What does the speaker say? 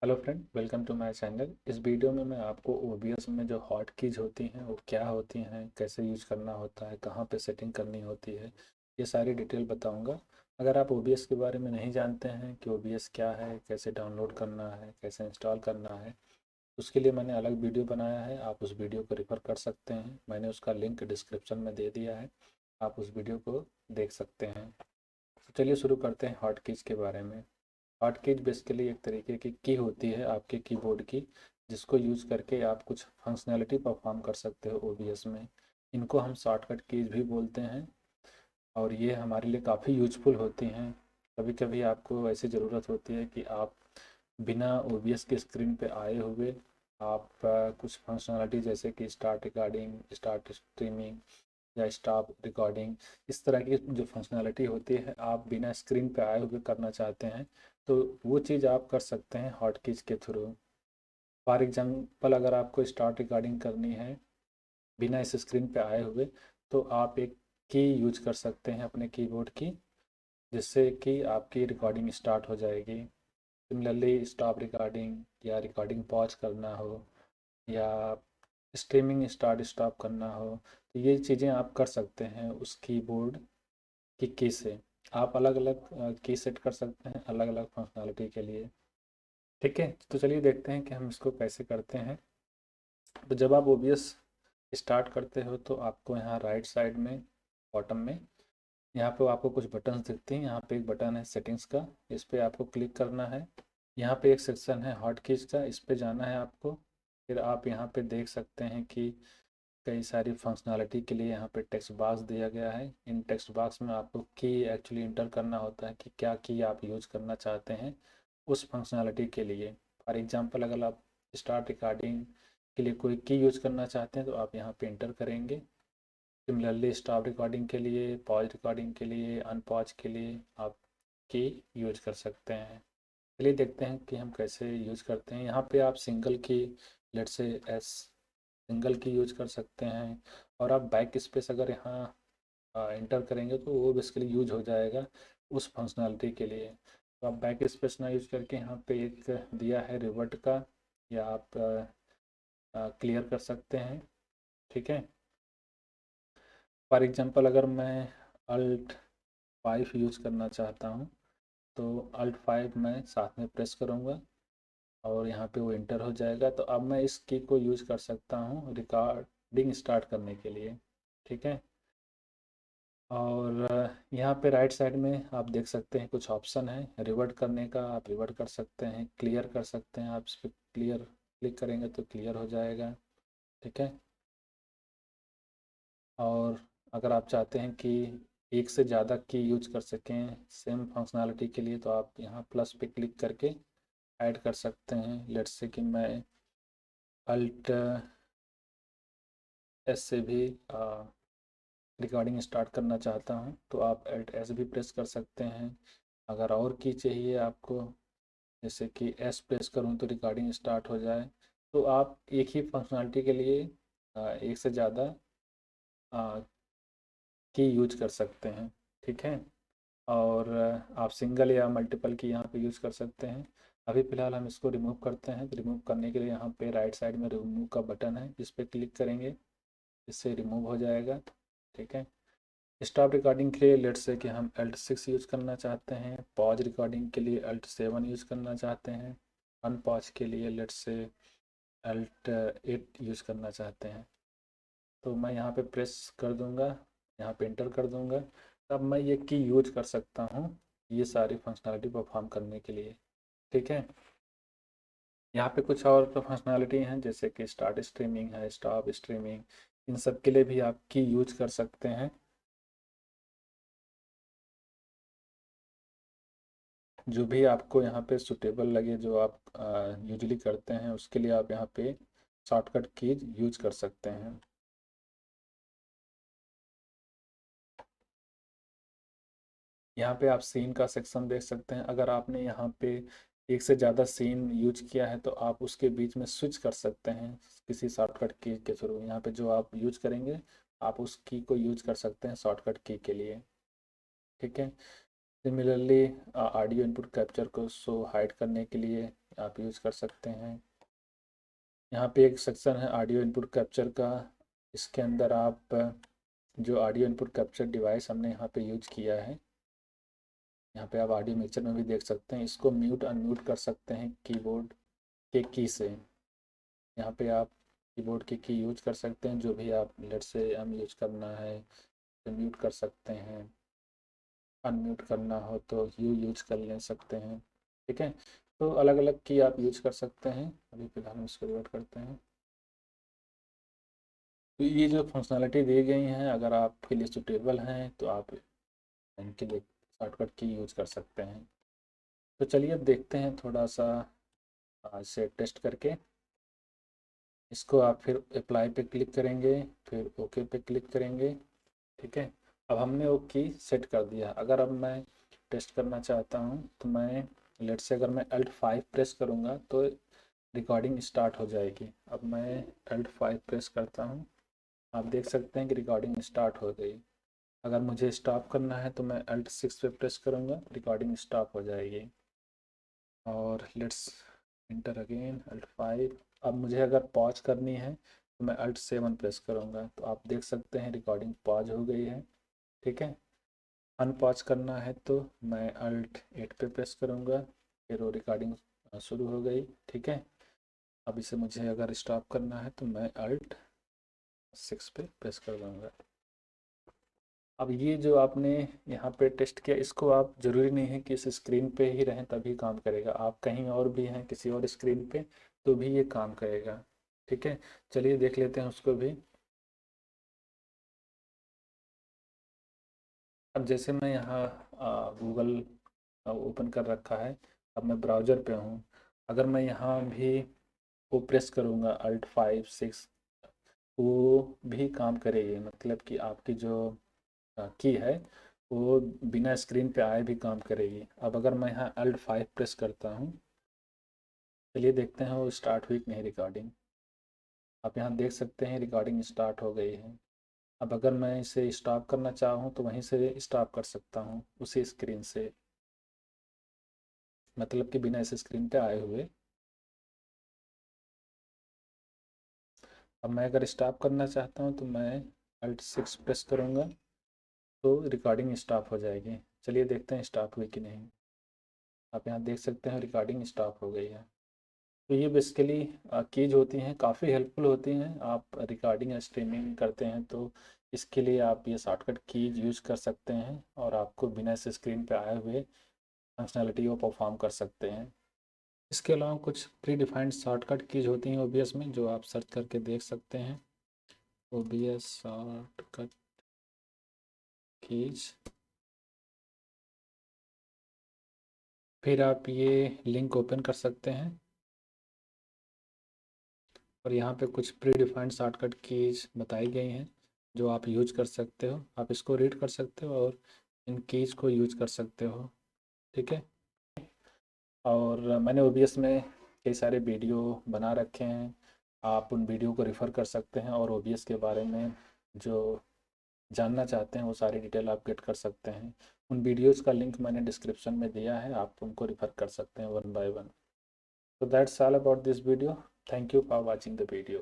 Hello friend, welcome to my channel. इस video में मैं आपको ओबीएस में जो हॉट कीज होती हैं वो क्या होती हैं, कैसे यूज करना होता है, कहाँ पे सेटिंग करनी होती है, ये सारी डिटेल बताऊंगा। अगर आप ओबीएस के बारे में नहीं जानते हैं कि ओबीएस क्या है, कैसे डाउनलोड करना है, कैसे इंस्टॉल करना है, उसके लिए मैंने अलग वीडियो बनाया है। आप उस वीडियो को रेफ़र कर सकते हैं, मैंने उसका लिंक डिस्क्रिप्शन में दे दिया है, आप उस वीडियो को देख सकते हैं। तो चलिए शुरू करते हैं हॉट कीज के बारे में। हॉटकीज बेसिकली एक तरीके की होती है आपके कीबोर्ड की, जिसको यूज करके आप कुछ फंक्शनैलिटी परफॉर्म कर सकते हो ओबीएस में। इनको हम शॉर्टकट कीज भी बोलते हैं और ये हमारे लिए काफ़ी यूजफुल होती हैं। कभी कभी आपको ऐसी ज़रूरत होती है कि आप बिना ओबीएस के स्क्रीन पे आए हुए आप कुछ फंक्शनैलिटी जैसे कि स्टार्ट रिकॉर्डिंग, स्टार्ट स्ट्रीमिंग या स्टॉप रिकॉर्डिंग, इस तरह की जो फंक्शनैलिटी होती है आप बिना स्क्रीन पे आए हुए करना चाहते हैं, तो वो चीज़ आप कर सकते हैं हॉटकीज के थ्रू। फॉर एग्जांपल, अगर आपको स्टार्ट रिकॉर्डिंग करनी है बिना इस स्क्रीन पे आए हुए, तो आप एक की यूज कर सकते हैं अपने कीबोर्ड की, जिससे कि आपकी रिकॉर्डिंग स्टार्ट हो जाएगी। सिमिलरली स्टॉप रिकॉर्डिंग या रिकॉर्डिंग पॉज करना हो या स्ट्रीमिंग स्टार्ट स्टॉप करना हो, तो ये चीज़ें आप कर सकते हैं उस कीबोर्ड की से। आप अलग अलग की सेट कर सकते हैं अलग अलग फंक्शनैलिटी के लिए। ठीक है, तो चलिए देखते हैं कि हम इसको कैसे करते हैं। तो जब आप ओबीएस स्टार्ट करते हो तो आपको यहाँ राइट साइड में बॉटम में यहाँ पे आपको कुछ बटन्स दिखते हैं। यहाँ पे एक बटन है सेटिंग्स का, इस पे आपको क्लिक करना है। यहाँ पे एक सेक्शन है हॉट कीज का, इस पे जाना है आपको। फिर आप यहाँ पे देख सकते हैं कि कई सारी फंक्शनैलिटी के लिए यहाँ पे टेक्स्ट बॉक्स दिया गया है। इन टेक्स्ट बॉक्स में आपको की एक्चुअली इंटर करना होता है कि क्या की आप यूज करना चाहते हैं उस फंक्शनैलिटी के लिए। फॉर एग्जांपल, अगर आप स्टार्ट रिकॉर्डिंग के लिए कोई की यूज करना चाहते हैं तो आप यहाँ पे इंटर करेंगे। सिमिलरली स्टॉप रिकॉर्डिंग के लिए, पॉज रिकॉर्डिंग के लिए, अनपॉज के लिए आप की यूज कर सकते हैं। चलिए देखते हैं कि हम कैसे यूज करते हैं। यहाँ पे आप सिंगल की, लेट से एस, सिंगल की यूज कर सकते हैं। और आप बैक स्पेस अगर यहाँ इंटर करेंगे तो वो बेसिकली यूज हो जाएगा उस फंक्शनैलिटी के लिए। तो आप बैक स्पेस ना यूज करके यहाँ पे एक दिया है रिवर्ट का, या आप क्लियर कर सकते हैं। ठीक है, फॉर एग्जांपल अगर मैं अल्ट 5 यूज करना चाहता हूँ तो अल्ट 5 मैं साथ में प्रेस करूँगा और यहाँ पे वो इंटर हो जाएगा। तो अब मैं इस की को यूज कर सकता हूँ रिकॉर्डिंग स्टार्ट करने के लिए। ठीक है, और यहाँ पे राइट साइड में आप देख सकते हैं कुछ ऑप्शन है रिवर्ट करने का। आप रिवर्ट कर सकते हैं, क्लियर कर सकते हैं। आप इस पर क्लियर क्लिक करेंगे तो क्लियर हो जाएगा। ठीक है, और अगर आप चाहते हैं कि एक से ज़्यादा की यूज कर सकें सेम फंक्शनैलिटी के लिए, तो आप यहाँ प्लस पे क्लिक करके ऐड कर सकते हैं। लेट्स से कि मैं अल्ट एस से भी रिकॉर्डिंग स्टार्ट करना चाहता हूँ तो आप अल्ट एस भी प्रेस कर सकते हैं। अगर और की चाहिए आपको, जैसे कि एस प्रेस करूँ तो रिकॉर्डिंग स्टार्ट हो जाए, तो आप एक ही फंक्शनैलिटी के लिए एक से ज़्यादा की यूज कर सकते हैं। ठीक है, और आप सिंगल या मल्टीपल की यहाँ पे यूज़ कर सकते हैं। अभी फ़िलहाल हम इसको रिमूव करते हैं, तो रिमूव करने के लिए यहाँ पे राइट साइड में रिमूव का बटन है, इस पर क्लिक करेंगे, इससे रिमूव हो जाएगा। ठीक है, स्टॉप रिकॉर्डिंग के लिए लेट्स से कि हम अल्ट 6 यूज़ करना चाहते हैं, पॉज रिकॉर्डिंग के लिए अल्ट 7 यूज़ करना चाहते हैं, अनपॉज के लिए लेट्स से अल्ट 8 यूज़ करना चाहते हैं। तो मैं यहाँ पे प्रेस कर दूँगा, यहाँ पे इंटर कर दूँगा। तब मैं ये की यूज कर सकता हूँ ये सारी फंक्शनैलिटी परफॉर्म करने के लिए। ठीक है, यहाँ पे कुछ और तो फंक्शनैलिटी हैं जैसे कि स्टार्ट स्ट्रीमिंग है, स्टॉप स्ट्रीमिंग, इन सब के लिए भी आप की यूज कर सकते हैं। जो भी आपको यहाँ पे सुटेबल लगे, जो आप यूजली करते हैं, उसके लिए आप यहाँ पे शॉर्टकट कीज यूज कर सकते हैं। यहाँ पे आप सीन का सेक्शन देख सकते हैं। अगर आपने यहाँ पे एक से ज़्यादा सीन यूज किया है तो आप उसके बीच में स्विच कर सकते हैं किसी शॉर्टकट की के थ्रू। यहाँ पे जो आप यूज करेंगे आप उस की को यूज कर सकते हैं शॉर्टकट की के लिए। ठीक है, सिमिलरली ऑडियो इनपुट कैप्चर को शो हाइड करने के लिए आप यूज़ कर सकते हैं। यहाँ पे एक सेक्शन है ऑडियो इनपुट कैप्चर का। इसके अंदर आप जो ऑडियो इनपुट कैप्चर डिवाइस हमने यहाँ पे यूज किया है, यहाँ पे आप ऑडियो मिक्सर में भी देख सकते हैं, इसको म्यूट अनम्यूट कर सकते हैं कीबोर्ड के की से। यहाँ पे आप कीबोर्ड की यूज कर सकते हैं, जो भी आप लेट से हम यूज करना है तो म्यूट कर सकते हैं, अनम्यूट करना हो तो यू यूज कर ले सकते हैं। ठीक है, तो अलग अलग की आप यूज कर सकते हैं। अभी फिलहाल हम इसको रिवर्ट करते हैं। तो ये जो फंक्शनलिटी दी गई हैं, अगर आपके लिए सुटेबल हैं तो आप इनके लिए शॉर्टकट की यूज कर सकते हैं। तो चलिए अब देखते हैं थोड़ा सा आज से टेस्ट करके। इसको आप फिर अप्लाई पे क्लिक करेंगे, फिर ओके पे क्लिक करेंगे। ठीक है, अब हमने वो की सेट कर दिया। अगर अब मैं टेस्ट करना चाहता हूँ तो मैं लेट से अगर मैं Alt 5 प्रेस करूँगा तो रिकॉर्डिंग स्टार्ट हो जाएगी। अब मैं Alt 5 प्रेस करता हूँ, आप देख सकते हैं कि रिकॉर्डिंग स्टार्ट हो गई। अगर मुझे स्टॉप करना है तो मैं Alt 6 पे प्रेस करूँगा, रिकॉर्डिंग स्टॉप हो जाएगी। और लेट्स इंटर अगेन Alt 5। अब मुझे अगर पॉज करनी है तो मैं Alt 7 प्रेस करूँगा, तो आप देख सकते हैं रिकॉर्डिंग पॉज हो गई है। ठीक है, अनपॉज करना है तो मैं Alt 8 पे प्रेस करूँगा, फिर वो रिकॉर्डिंग शुरू हो गई। ठीक है, अब इसे मुझे अगर स्टॉप करना है तो मैं Alt 6 पे प्रेस कर दूँगा। अब ये जो आपने यहाँ पे टेस्ट किया, इसको आप ज़रूरी नहीं है कि इस स्क्रीन पे ही रहें तभी काम करेगा। आप कहीं और भी हैं किसी और स्क्रीन पे तो भी ये काम करेगा। ठीक है, चलिए देख लेते हैं उसको भी। अब जैसे मैं यहाँ गूगल ओपन कर रखा है, अब मैं ब्राउज़र पे हूँ। अगर मैं यहाँ भी वो प्रेस करूँगा Alt 5 6, वो भी काम करेगी। मतलब कि आपकी जो की है वो बिना स्क्रीन पे आए भी काम करेगी। अब अगर मैं यहाँ Alt 5 प्रेस करता हूँ, चलिए देखते हैं वो स्टार्ट हुई कि नहीं रिकॉर्डिंग। आप यहाँ देख सकते हैं रिकॉर्डिंग स्टार्ट हो गई है। अब अगर मैं इसे स्टॉप करना चाहूँ तो वहीं से स्टॉप कर सकता हूँ उसी स्क्रीन से, मतलब कि बिना इस स्क्रीन पे आए हुए। अब मैं अगर स्टॉप करना चाहता हूँ तो मैं Alt 6 प्रेस करूँगा तो रिकॉर्डिंग स्टॉप हो जाएगी। चलिए देखते हैं स्टॉप हुई कि नहीं। आप यहाँ देख सकते हैं रिकॉर्डिंग स्टॉप हो गई है। तो ये बेसिकली कीज होती हैं, काफ़ी हेल्पफुल होती हैं। आप रिकॉर्डिंग या स्ट्रीमिंग करते हैं तो इसके लिए आप ये शॉर्टकट कीज यूज़ कर सकते हैं और आपको बिना इस स्क्रीन पे आए हुए फंक्शनलिटी को परफॉर्म कर सकते हैं। इसके अलावा कुछ प्री डिफाइंड शॉर्टकट कीज होती हैं ओबीएस में, जो आप सर्च करके देख सकते हैं। ओबीएस शॉर्टकट कीज, फिर आप ये लिंक ओपन कर सकते हैं और यहाँ पे कुछ प्री डिफाइंड शॉर्टकट कीज बताई गई हैं जो आप यूज कर सकते हो। आप इसको रीड कर सकते हो और इन कीज को यूज कर सकते हो। ठीक है, और मैंने ओबीएस में कई सारे वीडियो बना रखे हैं, आप उन वीडियो को रेफ़र कर सकते हैं और ओबीएस के बारे में जो जानना चाहते हैं वो सारी डिटेल आप गेट कर सकते हैं। उन वीडियोज़ का लिंक मैंने डिस्क्रिप्शन में दिया है, आप उनको रेफ़र कर सकते हैं one by one. So that's all about this video. Thank you for watching the video.